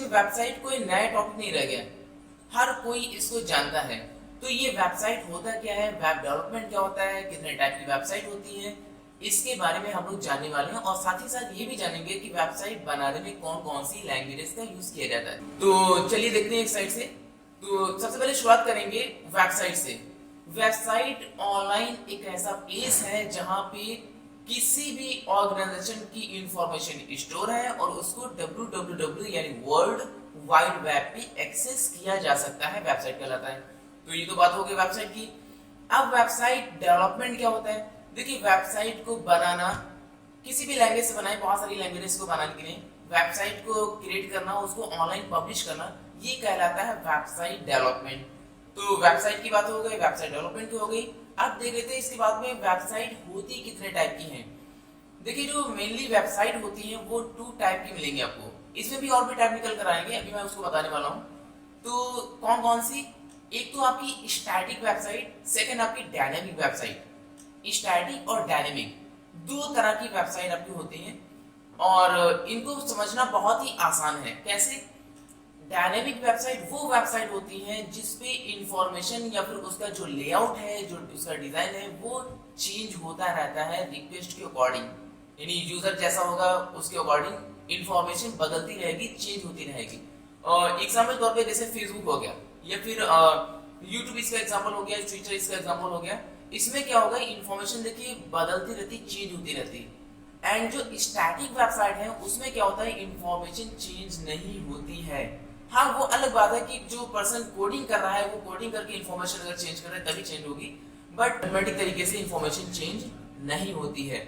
Website कोई नया topic नहीं रह गया, हर कोई इसको जानता है। तो ये वेबसाइट होता क्या है, वेब डेवलपमेंट क्या होता है, कितने टाइप की वेबसाइट होती है, इसके बारे में हम लोग जानने वाले हैं। और साथ ही साथ ये भी जानेंगे कि वेबसाइट बनाने में कौन कौन सी लैंग्वेजेस का यूज किया जाता है। तो चलिए देखते हैं एक साइड से। तो सबसे पहले शुरुआत करेंगे वेबसाइट से। वेबसाइट ऑनलाइन एक ऐसा प्लेस है जहां पे किसी भी ऑर्गेनाइजेशन की इंफॉर्मेशन स्टोर है और उसको www यानी वर्ल्ड वाइड वेब पे एक्सेस किया जा सकता है, वेबसाइट कहलाता है। तो ये तो बात हो गई वेबसाइट की। अब वेबसाइट डेवलपमेंट क्या होता है? देखिए, वेबसाइट को बनाना किसी भी लैंग्वेज से बनाए, बहुत सारी लैंग्वेजेस को बनाने के लिए वेबसाइट को क्रिएट करना, उसको ऑनलाइन पब्लिश करना, ये कहलाता है वेबसाइट डेवलपमेंट। तो वेबसाइट की बात हो गई, वेबसाइट डेवलपमेंट की हो गई। अब देख लेते हैं इसके बाद में वेबसाइट होती कितने टाइप की हैं। देखिए, जो मेनली वेबसाइट होती है वो 2 टाइप की मिलेंगी आपको। इसमें भी और भी टाइप निकल कर आएंगे, अभी मैं उसको बताने वाला हूँ। तो कौन कौन सी? एक तो आपकी स्टैटिक वेबसाइट, सेकंड आपकी डायनेमिक वेबसाइट। स्टैटिक और डायनेमिक 2 तरह की वेबसाइट आपकी होती हैं और इनको समझना बहुत ही आसान है। कैसे? डायनेमिक वेबसाइट वो वेबसाइट होती है जिसपे इंफॉर्मेशन या फिर उसका जो लेआउट है, जो उसका डिजाइन है, वो चेंज होता रहता है रिक्वेस्ट के अकॉर्डिंग। यानी यूजर जैसा होगा उसके अकॉर्डिंग इंफॉर्मेशन बदलती रहेगी, चेंज होती रहेगी। एग्जाम्पल तौर पे जैसे फेसबुक हो गया या फिर यूट्यूब इसका एग्जाम्पल हो गया, ट्विटर इसका एग्जाम्पल हो गया। इसमें क्या होगा, इंफॉर्मेशन देखिए बदलती रहती, चेंज होती रहती। एंड जो स्टैटिक वेबसाइट है उसमें क्या होता है, इंफॉर्मेशन चेंज नहीं होती है। हाँ, वो अलग बात है कि जो पर्सन कोडिंग कर रहा है वो कोडिंग करके इंफॉर्मेशन अगर चेंज कर रहा है तभी चेंज होगी, बट ऑटोमेटिक तरीके से इंफॉर्मेशन चेंज नहीं होती है।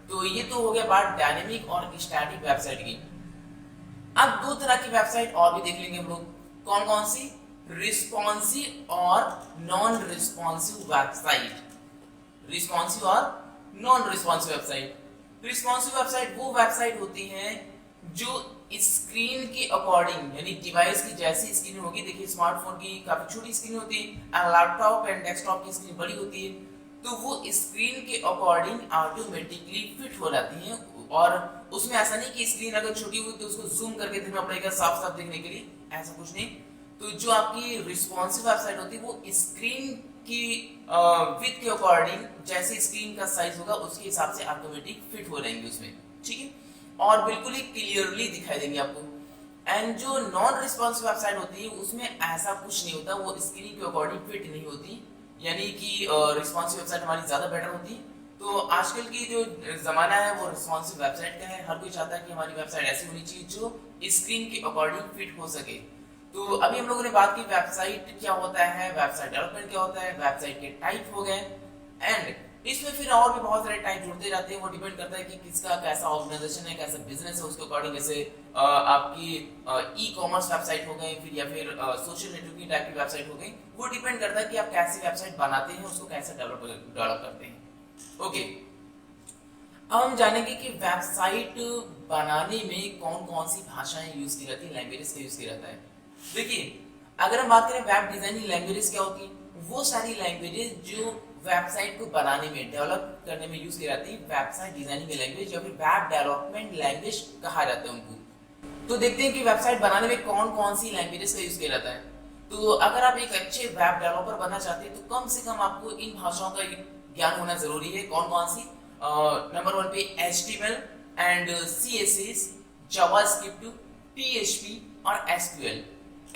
तो ये तो हो गया बात डायनेमिक और स्टैटिक वेबसाइट की। अब 2 तरह की वेबसाइट और भी देख लेंगे हम लोग। कौन कौन सी? रिस्पॉन्सिव और नॉन रिस्पॉन्सिव वेबसाइट। रिस्पॉन्सिव और non responsive website. Responsive website वो वेबसाइट होती है जो स्क्रीन के अकॉर्डिंग, यानी डिवाइस की जैसी स्क्रीन होगी। देखिए, स्मार्टफोन की काफी छोटी स्क्रीन होती है, लैपटॉप एंड डेस्कटॉप की स्क्रीन बड़ी होती है। तो वो स्क्रीन के अकॉर्डिंग ऑटोमेटिकली फिट हो जाती है। और उसमें ऐसा नहीं कि स्क्रीन अगर छोटी हुई तो उसको जूम करके देखना पड़ेगा साफ साफ देखने के लिए, ऐसा कुछ नहीं। तो जो आपकी रिस्पॉन्सिव वेबसाइट होती है वो स्क्रीन की विड्थ के अकॉर्डिंग जैसे स्क्रीन का साइज होगा उसके हिसाब से ऑटोमेटिक फिट हो रहेंगे उसमें, ठीक है, और बिल्कुल ही क्लियरली दिखाई देंगे आपको। एंड जो नॉन रिस्पॉन्सिव वेबसाइट होती है उसमें ऐसा कुछ नहीं होता, वो स्क्रीन के अकॉर्डिंग फिट नहीं होती। यानी कि रिस्पॉन्सिव वेबसाइट हमारी ज्यादा बेटर होती। तो आजकल की जो जमाना है वो रिस्पॉन्सिव वेबसाइट का है। हर कोई चाहता है कि हमारी वेबसाइट ऐसी होनी चाहिए जो स्क्रीन के अकॉर्डिंग फिट हो सके। तो अभी हम लोगों ने बात की वेबसाइट क्या होता है, वेबसाइट डेवलपमेंट क्या होता है, वेबसाइट के टाइप हो गए। एंड इसमें फिर और भी बहुत सारे टाइप जुड़ते जाते हैं। वो डिपेंड करता है कि किसका कैसा ऑर्गेनाइजेशन है, कैसा बिजनेस है, उसके अकॉर्डिंग। जैसे आपकी ई कॉमर्स वेबसाइट हो गई, फिर या फिर सोशल नेटवर्किंग टाइप की वेबसाइट हो गई। वो डिपेंड करता है कि आप कैसी वेबसाइट बनाते हैं, उसको कैसे डेवलप करते हैं। ओके, अब हम जानेंगे कि वेबसाइट बनाने में कौन कौन सी भाषाएं यूज की जाती है, लैंग्वेजेस का यूज किया जाता है। देखिए, अगर हम बात करें वेब डिजाइनिंग लैंग्वेजेस क्या होती है, वो सारी लैंग्वेजेस जो वेबसाइट को बनाने में, डेवलप करने में यूज की जाती है, वेबसाइट डिजाइनिंग लैंग्वेज या फिर वेब डेवलपमेंट लैंग्वेज कहा जाता है उनको। तो देखते हैं कि वेबसाइट बनाने में कौन कौन सी लैंग्वेजेस का यूज किया जाता है। तो अगर आप एक अच्छे वेब डेवलपर बनना चाहते हैं तो कम से कम आपको इन भाषाओं का ज्ञान होना जरूरी है। कौन कौन सी? नंबर 1 पे HTML and CSS, JavaScript, PHP और SQL।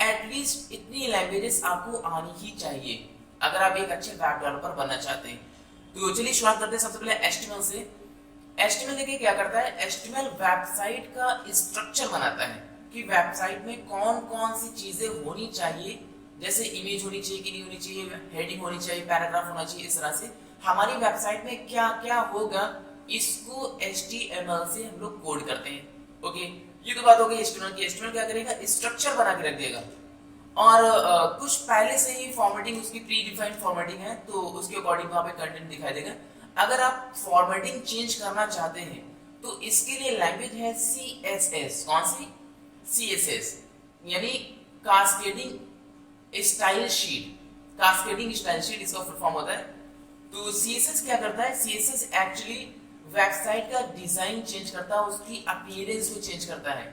एटलीस्ट इतनी लैंग्वेजेस आपको आनी ही चाहिए अगर आप एक अच्छे वेब डेवलपर बनना चाहते हैं। तो चलिए शुरुआत करते हैं सबसे पहले HTML से। HTML देखिए क्या करता है, HTML वेबसाइट का स्ट्रक्चर बनाता है कि वेबसाइट में कौन कौन सी चीजें होनी चाहिए। जैसे इमेज होनी चाहिए कि नहीं होनी चाहिए, हेडिंग होनी चाहिए, पैराग्राफ होना चाहिए। इस तरह से हमारी वेबसाइट में क्या क्या होगा, इसको HTML से हम लोग कोड करते हैं। ओके, ये तो बात हो गई HTML की। HTML क्या करेगा, स्ट्रक्चर बना के रख देगा। और कुछ पहले से ही फॉर्मेटिंग, उसकी प्री डिफाइंड फॉर्मेटिंग है, तो उसके अकॉर्डिंग वहां पे कंटेंट दिखाई देगा। अगर आप फॉर्मेटिंग चेंज करना चाहते हैं तो इसके लिए लैंग्वेज है CSS। कौन सी? CSS यानी cascading style sheet. Cascading style sheet इसका फुल फॉर्म होता है। तो CSS क्या करता है, CSS एक्चुअली वेबसाइट का डिजाइन चेंज करता है, उसकी अपीयरेंस को चेंज करता है।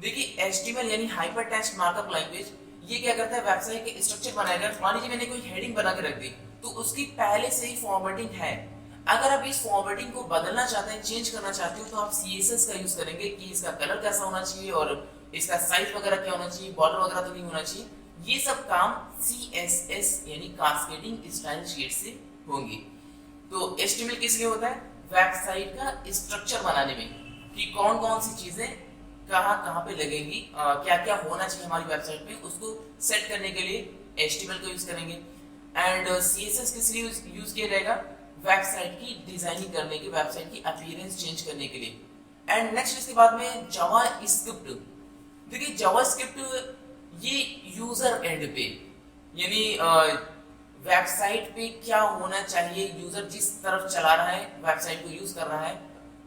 देखिए HTML यानी हाइपर टेक्स्ट मार्कअप लैंग्वेज, ये क्या करता है, वेबसाइट के स्ट्रक्चर बनाएगा। मान लीजिए मैंने कोई हेडिंग बना के रख दी, तो उसकी पहले से ही फॉर्मेटिंग है। अगर आप इस फॉर्मेटिंग को बदलना चाहते हैं, चेंज करना चाहते हो, तो आप CSS का यूज करेंगे कि इसका कलर कैसा होना चाहिए और इसका साइज वगैरह क्या होना चाहिए, बॉर्डर वगैरह तो नहीं होना चाहिए। ये सब काम CSS यानी कास्केडिंग स्टाइल शीट से होंगी। तो HTML किस लिए होता है, वेबसाइट का स्ट्रक्चर बनाने में, कि कौन कौन सी चीजें कहाँ कहाँ पे लगेंगी, क्या क्या होना चाहिए हमारी वेबसाइट में, उसको सेट करने के लिए HTML को यूज करेंगे। एंड CSS किस लिए यूज किया जाएगा, वेबसाइट की डिजाइनिंग करने के, वेबसाइट की अपीयरेंस चेंज करने के लिए। एंड नेक्स्ट इसके बाद में जावास्क्रिप्ट। देखिए जावास्क्रिप्ट ये यूजर एंड पे, यानी वेबसाइट पे क्या होना चाहिए, यूजर जिस तरफ चला रहा है, वेबसाइट को यूज कर रहा है,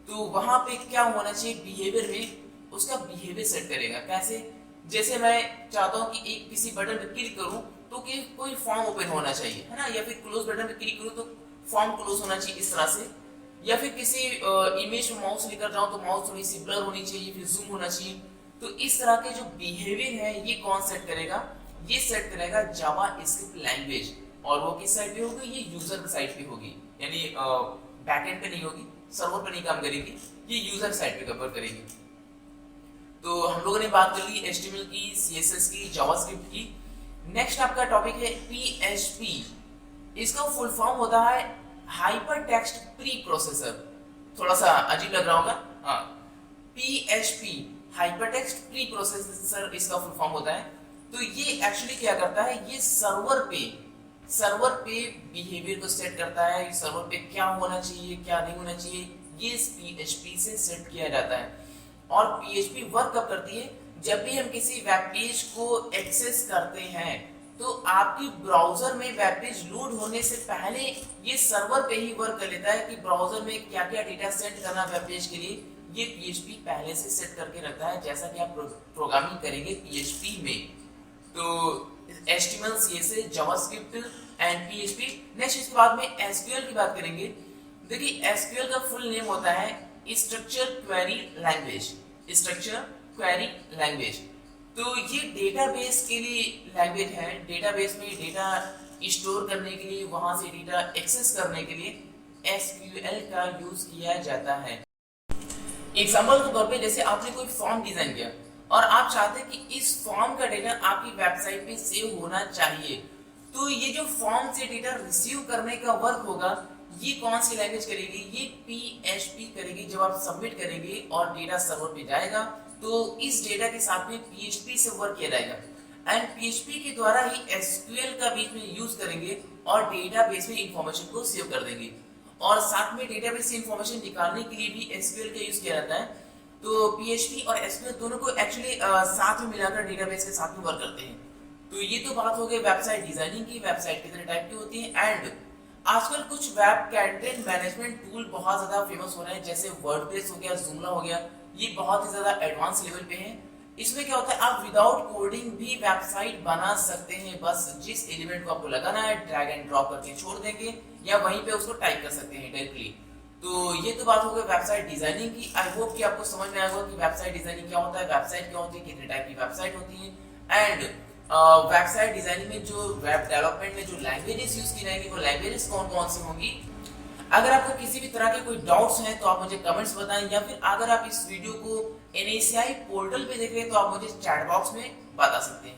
तो वहां पे क्या होना चाहिए बिहेवियर में, उसका बिहेवियर सेट करेगा। कैसे, जैसे मैं चाहता हूं कि एक किसी बटन पे क्लिक करूं तो कि कोई फॉर्म ओपन होना चाहिए, है ना, या फिर क्लोज बटन पे क्लिक करूं तो फॉर्म क्लोज होना चाहिए, इस तरह से। या फिर किसी इमेज में माउस लेकर जाऊं तो माउस थोड़ी सी ब्लर होनी चाहिए, फिर जूम होना चाहिए। तो इस तरह के जो बिहेवियर है, ये कौन सेट करेगा, ये सेट करेगा जावास्क्रिप्ट लैंग्वेज। और वो किस साइड पे होगी, ये यूजर की साइड पे होगी, यानी बैकएंड पे नहीं होगी, सर्वर पे नहीं काम करेगी, ये यूजर साइड पे कवर करेगी। तो हम लोगों ने बात कर ली HTML की, CSS की, जावास्क्रिप्ट की। नेक्स्ट आपका टॉपिक है PHP। इसका फुल फॉर्म होता है हाइपर टेक्स्ट प्री प्रोसेसर। थोड़ा सा अजीब लग रहा होगा, हाँ, PHP hyper text pre processor इसका फुल फॉर्म होता है। तो ये एक्चुअली क्या करता है, ये सर्वर पे बिहेवियर को सेट करता है, सर्वर पे क्या होना चाहिए क्या नहीं होना चाहिए, ये इस PHP से सेट किया जाता है। और PHP वर्क कब करती है, जब भी हम किसी वेब पेज को एक्सेस करते हैं, तो आपकी ब्राउजर में वेब पेज लोड होने से पहले ये सर्वर पे ही वर्क कर लेता है कि ब्राउजर में क्या क्या डेटा सेट करना वेब पेज के लिए, ये PHP पहले से सेट करके रखता है, जैसा कि आप प्रोग्रामिंग करेंगे PHP में। तो HTML, CSS, JavaScript and PHP। Next इसके बाद में SQL की बात करेंगे। देखिए SQL का फुल नेम होता है structure query language, structure query language. तो ये डेटाबेस के लिए लैंग्वेज है, डेटाबेस में डेटा स्टोर करने के लिए, वहां से डेटा एक्सेस करने के लिए SQL का यूज किया जाता है। एग्जाम्पल के तौर पे, जैसे आपने कोई फॉर्म डिजाइन किया और आप चाहते हैं कि इस फॉर्म का डेटा आपकी वेबसाइट पे सेव होना चाहिए, तो ये जो फॉर्म से डेटा रिसीव करने का वर्क होगा, ये कौन सी लैंग्वेज करेगी, ये PHP करेगी। जब आप सबमिट करेंगे और डेटा सर्वर पे जाएगा, तो इस डेटा के साथ में PHP से वर्क किया जाएगा। एंड PHP के द्वारा ही SQL का बीच में यूज करेंगे और डेटाबेस में इंफॉर्मेशन को सेव कर देंगे। और साथ में डेटाबेस से इंफॉर्मेशन निकालने के लिए भी SQL का यूज किया जाता है। तो PHP और SQL दोनों को एक्चुअली साथ में मिलाकर डेटाबेस के साथ में वर्क करते हैं। तो ये तो बात हो गई वेबसाइट डिजाइनिंग की, वेबसाइट कितने टाइप की होती है। एंड आजकल कुछ वेब कंटेंट मैनेजमेंट टूल बहुत ज्यादा फेमस हो रहे हैं, जैसे वर्डप्रेस हो गया, जूमला हो गया, ये बहुत ही ज्यादा एडवांस लेवल पे हैं। इसमें क्या होता है, आप विदाउट कोडिंग भी वेबसाइट बना सकते हैं। बस जिस एलिमेंट को आपको लगाना है, ड्रैग एंड ड्रॉप करके छोड़ देंगे या वहीं पे उसको टाइप कर सकते हैं डायरेक्टली। तो ये तो बात हो गई वेबसाइट डिजाइनिंग की। आई होप कि आपको समझ में आएगा कि वेबसाइट डिजाइनिंग क्या होता है, वेबसाइट क्या होती है, कितने टाइप की वेबसाइट होती है। एंड वेबसाइट डिजाइनिंग में जो वेब डेवलपमेंट में जो लैंग्वेजेस यूज की जाएंगी, वो लैंग्वेजेस कौन कौन सी होंगी। अगर आपको किसी भी तरह के कोई डाउट्स हैं तो आप मुझे कमेंट्स बताएं, या फिर अगर आप इस वीडियो को NACI पोर्टल पे देख रहे हैं तो आप मुझे चैट बॉक्स में बता सकते हैं।